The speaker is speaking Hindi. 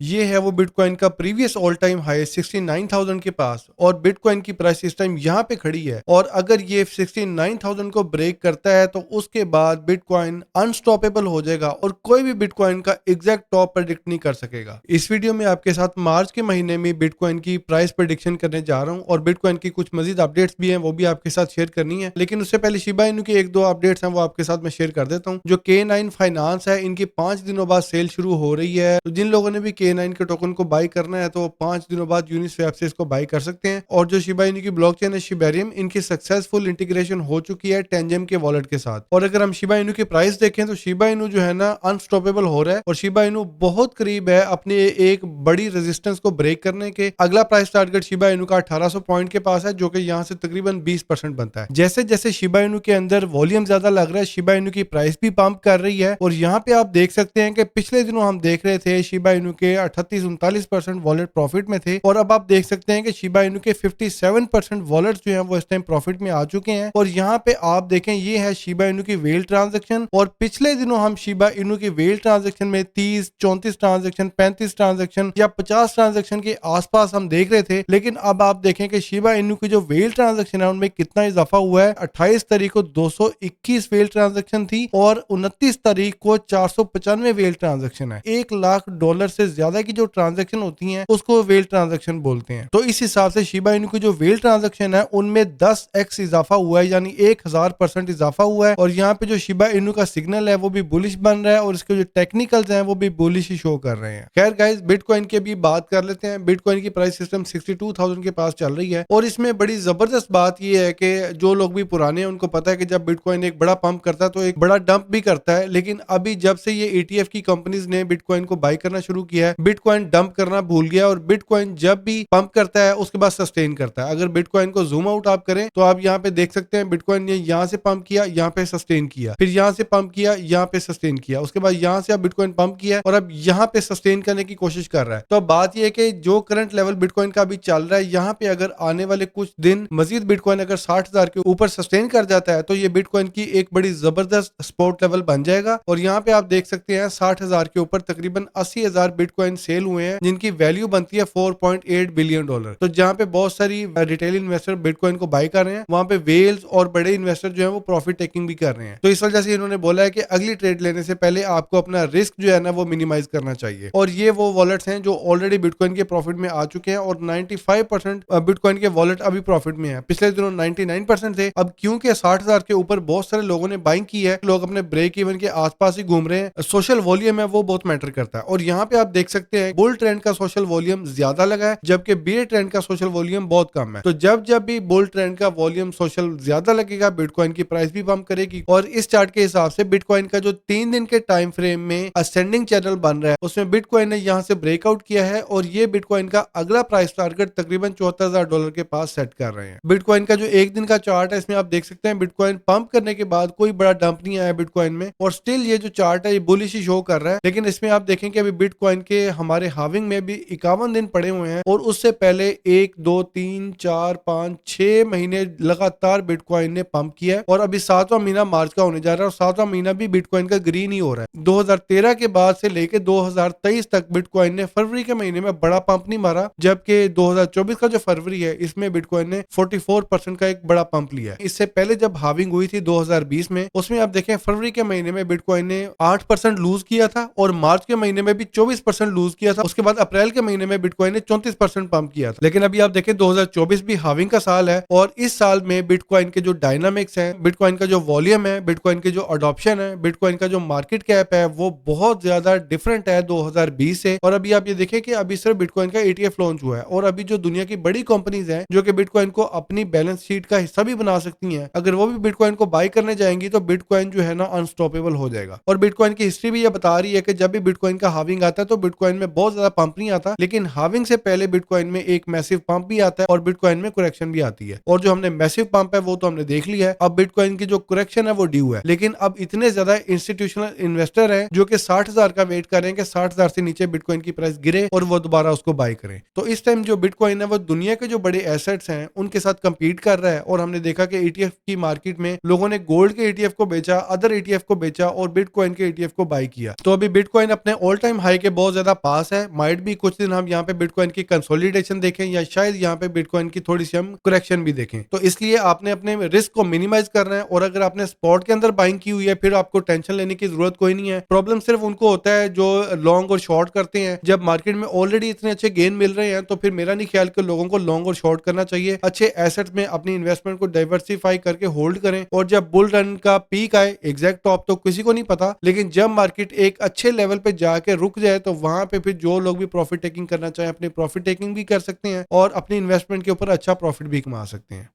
ये है वो बिटकॉइन का प्रीवियस ऑल टाइम हाई 69,000 के पास, और बिटकॉइन की प्राइस इस टाइम यहाँ पे खड़ी है। और अगर ये 69,000 को ब्रेक करता है तो उसके बाद बिटकॉइन अनस्टॉपेबल हो जाएगा और कोई भी बिटकॉइन का एग्जैक्ट टॉप प्रेडिक्ट नहीं कर सकेगा। इस वीडियो में आपके साथ मार्च के महीने में बिटकॉइन की प्राइस प्रेडिक्शन करने जा रहा हूँ, और बिटकॉइन की कुछ मजीद अपडेट्स भी हैं, वो भी आपके साथ शेयर करनी है। लेकिन उससे पहले शिबा इनू की एक दो अपडेट्स हैं, वो आपके साथ मैं शेयर कर देता हूँ। जो K9 फाइनेंस है, इनकी 5 दिनों बाद सेल शुरू हो रही है। तो जिन लोगों ने भी K9 के टोकन को बाई करना है तो 5 दिनों बाद यूनिस्वैप से इसको बाई कर सकते हैं। और जो शिबा इनू की ब्लॉकचेन है शिबेरियम, इनकी सक्सेसफुल इंटीग्रेशन हो चुकी है टेंजेम के वॉलेट के साथ। और अगर हम शिबा इनू की प्राइस देखें तो शिबा इनू जो है ना अनस्टॉपेबल हो रहा है, और शिबा इनू बहुत करीब है अपने एक बड़ी रेजिस्टेंस को ब्रेक करने के। अगला प्राइस टारगेट शिबा इनू का 1800 पॉइंट के पास है, जो कि यहाँ से तकरीबन 20% बनता है। जैसे जैसे शिबा इनू के अंदर वॉल्यूम ज्यादा लग रहा है, शिबा इनू की प्राइस भी पंप कर रही है। और यहाँ पे आप देख सकते हैं कि पिछले दिनों हम देख रहे थे शिबा इनू के 38-39% वॉलेट प्रॉफिट में थे, और अब आप देख सकते हैं कि शिबा इनू के 57% वॉलेट जो है वो इस टाइम प्रॉफिट में आ चुके हैं। और यहाँ पे आप देखें ये है शिबा इनू की वेल ट्रांजेक्शन, और पिछले दिनों हम शिबा इनू की वेल ट्रांजेक्शन में 30-34 ट्रांजेक्शन, 35 ट्रांजेक्शन या 50 ट्रांजेक्शन के आसपास हम देख रहे थे। लेकिन अब आप देखें कि शिबा इनू की जो वेल ट्रांजेक्शन है उनमें कितना इजाफा हुआ है। 28 तारीख को 221 वेल ट्रांजेक्शन थी, और 29 तारीख को 495 वेल ट्रांजेक्शन है। $1 लाख से ज्यादा की जो ट्रांजेक्शन होती हैं उसको वेल ट्रांजेक्शन बोलते हैं। तो इस हिसाब से शिबा इनू की जो वेल ट्रांजेक्शन है उनमें 10x इजाफा हुआ है, यानी 1000% इजाफा हुआ है। और यहाँ पे जो शिबा इनू का सिग्नल है वो भी बुलिश बन रहा है, और इसके जो टेक्निकल्स हैं वो भी बुलिश ही शो कर रहे हैं। खैर गाइस, बिटकॉइन की भी बात कर लेते हैं। बिटकॉइन की प्राइस सिस्टम 62,000 के पास चल रही है, और इसमें बड़ी जबरदस्त बात यह है कि जो लोग भी पुराने हैं उनको पता है कि जब बिटकॉइन एक बड़ा पंप करता है तो एक बड़ा डंप भी करता है। लेकिन अभी जब से ये ETF की कंपनीज ने बिटकॉइन को बाई करना शुरू किया है, बिटकॉइन डंप करना भूल गया, और बिटकॉइन जब भी पंप करता है उसके बाद सस्टेन करता है। अगर बिटकॉइन को जूम आउट आप करें तो आप यहाँ पे देख सकते हैं बिटकॉइन ने यहाँ से पंप किया, यहाँ पे सस्टेन किया, फिर यहाँ से पंप किया, यहाँ पे सस्टेन किया, उसके बाद यहाँ से अब बिटकॉइन पंप किया और अब यहाँ पे सस्टेन करने की कोशिश कर रहा है। तो अब बात यह है कि जो करंट लेवल बिटकॉइन का अभी चल रहा है, यहाँ पे अगर आने वाले कुछ दिन मजीद बिटकॉइन अगर 60,000 के ऊपर सस्टेन कर जाता है तो ये बिटकॉइन की एक बड़ी जबरदस्त सपोर्ट लेवल बन जाएगा। और यहाँ पे आप देख सकते हैं 60,000 के ऊपर तकरीबन 80,000 बिटकॉइन सेल हुए हैं, जिनकी वैल्यू बनती है $4.8 बिलियन। तो जहाँ पे बहुत सारी रिटेल इन्वेस्टर बिटकॉइन को बाई कर रहे हैं, वहां पे वेल्स और बड़े इन्वेस्टर जो है वो प्रॉफिट टेकिंग भी कर रहे हैं। तो इस वजह से इन्होंने बोला है कि अगली ट्रेड लेने से पहले आपको अपना रिस्क जो है ना वो मिनिमाइज करना चाहिए। और ये वो वॉलेट्स हैं जो ऑलरेडी बिटकॉइन के प्रॉफिट में आ चुके हैं, और 95% बिटकॉइन के वॉलेट अभी प्रॉफिट में है। पिछले दिनों 99% थे। अब क्योंकि 60,000 के ऊपर बहुत सारे लोगों ने बाइंग की है, लोग अपने ब्रेक इवन के आसपास ही घूम रहे हैं, सोशल वॉल्यूम है वो बहुत मैटर करता है। और यहाँ पे आप देख सकते हैं बुल ट्रेंड का सोशल वॉल्यूम ज्यादा लगा है, जबकि बेयर ट्रेंड का सोशल वॉल्यूम बहुत कम है। तो जब जब भी बुल ट्रेंड का वॉल्यूम सोशल ज्यादा लगेगा, बिटकॉइन की प्राइस भी पंप करेगी। और इस चार्ट के हिसाब से बिटकॉइन का जो 3 दिन के टाइम फ्रेम में असेंडिंग चैनल बन रहा है, उसमें बिटकॉइन ने यहाँ से ब्रेकआउट किया है, और ये बिटकॉइन का अगला प्राइस टारगेट तकरीबन $74,000 के पास सेट कर रहे हैं। बिटकॉइन का जो एक दिन का चार्ट है, इसमें आप देख सकते हैं बिटकॉइन पंप करने के बाद कोई बड़ा डंप नहीं आया बिटकॉइन में, और स्टिल ये जो चार्ट है ये बुलिश ही शो कर रहा है। लेकिन इसमें आप देखें कि अभी बिटकॉइन के हमारे हाविंग में भी 51 दिन पड़े हुए हैं, और उससे पहले 1 2 3 4 5 6 महीने लगातार बिटकॉइन ने पंप किया है। और अभी 7वां महीना मार्च का होने जा रहा है, और 7वां महीना भी बिटकॉइन का ग्रीन ही हो रहा है। 2013 के बाद से लेके 2023 तक बिटकॉइन ने फरवरी के महीने में बड़ा पंप नहीं मारा, जबकि 2024 का जो फरवरी है इसमें बिटकॉइन ने 44% का एक बड़ा पंप लिया है। इससे पहले जब हाविंग हुई थी 2020 में, उसमें आप देखें फरवरी के महीने में बिटकॉइन ने 8% लूज किया था, और मार्च के महीने में भी 24% लूज किया था। उसके बाद अप्रैल के महीने में बिटकॉइन ने 34% पंप किया था। लेकिन अभी आप देखें 2024 भी हाविंग का साल है, और इस साल में बिटकॉइन के जो डायनामिक्स हैं, बिटकॉइन का जो वॉल्यूम है, बिटकॉइन के जो अडॉप्शन है, बिटकॉइन का जो मार्केट कैप है, वो बहुत ज्यादा डिफरेंट है 2020 से। और अभी आप ये देखें कि अभी सिर्फ बिटकॉइन का ETF लॉन्च हुआ है, और अभी जो दुनिया की बड़ी कंपनीज हैं जो कि बिटकॉइन को अपनी बैलेंस शीट का हिस्सा भी बना सकती हैं, अगर वो भी बिटकॉइन को बाई करने जाएंगी तो बिटकॉइन जो है ना अनस्टॉपेबल हो जाएगा। और बिटकॉइन की हिस्ट्री भी ये बता रही है कि जब भी बिटकॉइन का हाविंग आता है तो बिटकॉइन में बहुत ज्यादा पंप नहीं आता, लेकिन हाविंग से पहले बिटकॉइन में एक मैसिव पंप भी आता है, और बिटकॉइन में करेक्शन भी आती है। और जो हमने मैसिव पंप है वो तो हमने देख लिया है, अब बिटकॉइन की जो करेक्शन है वो ड्यू है। लेकिन अब इतने ज्यादा इंस्टीट्यूशनल इन्वेस्टर हैं जो कि 60,000 का वेट कर रहे हैं कि 60,000 से नीचे बिटकॉइन की प्राइस गिरे और वो दोबारा उसको बाय करें। तो इस टाइम जो बिटकॉइन है वो दुनिया के जो बड़े एसेट्स हैं उनके साथ कंपीट कर रहा है, और हमने देखा कि ETF की मार्केट में लोगों ने गोल्ड के ETF को बेचा, अदर ETF को बेचा, और बिटकॉइन के ETF को बाय किया। तो अभी बिटकॉइन अपने ऑल टाइम हाई के बहुत ज्यादा ज्यादा पास है, माइट भी कुछ दिन हम यहाँ पे बिटकॉइन की कंसोलिडेशन देखें या शायद यहाँ पे बिटकॉइन की थोड़ी सी हम करेक्शन भी देखें। तो इसलिए आपने अपने रिस्क को मिनिमाइज करना है, और अगर आपने स्पॉट के अंदर बाइंग की हुई है फिर आपको टेंशन लेने की जरूरत कोई नहीं है। प्रॉब्लम सिर्फ उनको होता है जो लॉन्ग और शॉर्ट करते हैं। जब मार्केट में ऑलरेडी इतने अच्छे गेन मिल रहे हैं तो फिर मेरा नहीं ख्याल कि लोगों को लॉन्ग और शॉर्ट करना चाहिए। अच्छे एसेट्स में अपनी इन्वेस्टमेंट को डाइवर्सिफाई करके होल्ड करें, और जब बुल रन का पीक आए, एग्जैक्ट टॉप तो किसी को नहीं पता, लेकिन जब मार्केट एक अच्छे लेवल पे जाके रुक जाए तो वहां पे फिर जो लोग भी प्रॉफिट टेकिंग करना चाहें अपनी प्रॉफिट टेकिंग भी कर सकते हैं और अपनी इन्वेस्टमेंट के ऊपर अच्छा प्रॉफिट भी कमा सकते हैं।